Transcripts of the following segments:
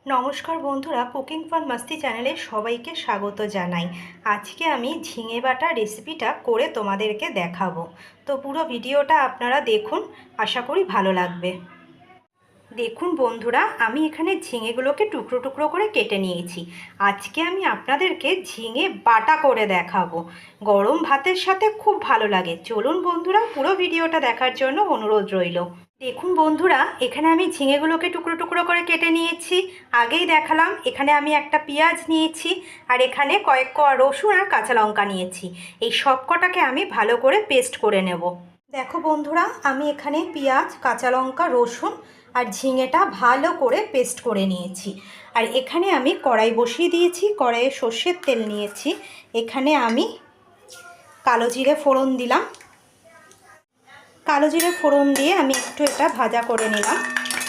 নমস্কার বন্ধুরা, cooking for মাস্তি চ্যানেলে সবাইকে স্বাগত জানাই। আজকে আমি ঝিঙে বাটা রেসিপিটা করে তোমাদেরকে দেখাবো। তো পুরো ভিডিওটা আপনারা দেখুন, আশা করি ভালো লাগবে। দেখুন বন্ধুরা, আমি এখানে ঝিঙেগুলোকে টুকরো টুকরো করে কেটে নিয়েছি। আজকে আমি আপনাদেরকে ঝিঙে বাটা করে দেখাবো। গরম ভাতের সাথে খুব ভালো লাগে। চলুন বন্ধুরা, পুরো ভিডিওটা দেখার জন্য অনুরোধ রইল। দেখুন বন্ধুরা, এখানে আমি ঝিঙেগুলোকে টুকরো টুকরো করে কেটে নিয়েছি। আগেই দেখালাম। এখানে আমি একটা পেঁয়াজ নিয়েছি, আর এখানে কয়েক কোয়া রসুন আর কাঁচা লঙ্কা নিয়েছি। এই সব কটাকে আমি ভালো করে পেস্ট করে নেব। দেখো বন্ধুরা, আমি এখানে পেঁয়াজ, কাঁচা লঙ্কা, রসুন আর ঝিঙেটা ভালো করে পেস্ট করে নিয়েছি। আর এখানে আমি কড়াই বসিয়ে দিয়েছি। কড়াইয়ে সর্ষের তেল নিয়েছি। এখানে আমি কালো জিরে ফোড়ন দিলাম। কালো জিরে ফোড়ন দিয়ে আমি একটু এটা ভাজা করে নিলাম।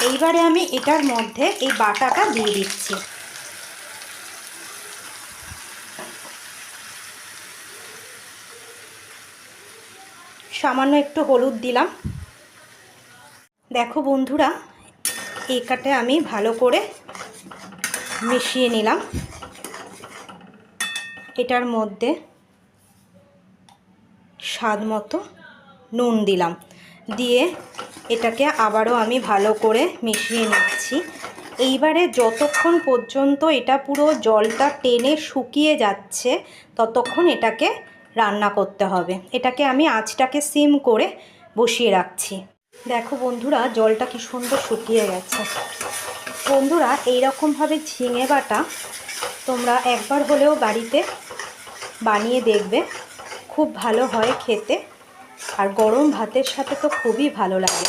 এইবারে আমি এটার মধ্যে এই বাটাটা দিয়ে দিচ্ছি। সামান্য একটু হলুদ দিলাম। দেখো বন্ধুরা, এটাতে আমি ভালো করে মিশিয়ে নিলাম। এটার মধ্যে স্বাদ মতো নুন দিলাম, দিয়ে এটাকে আবারও আমি ভালো করে মিশিয়ে নিচ্ছি। এইবারে যতক্ষণ পর্যন্ত এটা পুরো জলটা টেনে শুকিয়ে যাচ্ছে ততক্ষণ এটাকে রান্না করতে হবে। এটাকে আমি আঁচটাকে সিম করে বসিয়ে রাখছি। দেখো বন্ধুরা, জলটা কি সুন্দর শুকিয়ে গেছে। বন্ধুরা, এইরকমভাবে ঝিঙে বাটা তোমরা একবার হলেও বাড়িতে বানিয়ে দেখবে। খুব ভালো হয় খেতে, আর গরম ভাতের সাথে তো খুবই ভালো লাগে।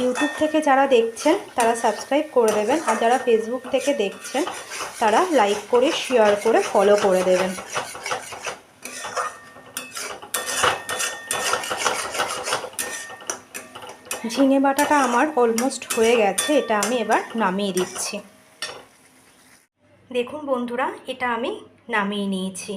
ইউটিউব থেকে যারা দেখছেন তারা সাবস্ক্রাইব করে দেবেন, আর যারা ফেসবুক থেকে দেখছেন তারা লাইক করে, শেয়ার করে, ফলো করে দেবেন। ঝিঙে বাটাটা আমার অলমোস্ট হয়ে গেছে। এটা আমি এবার নামিয়ে দিচ্ছি। দেখুন বন্ধুরা, এটা আমি নামিয়ে নিয়েছি।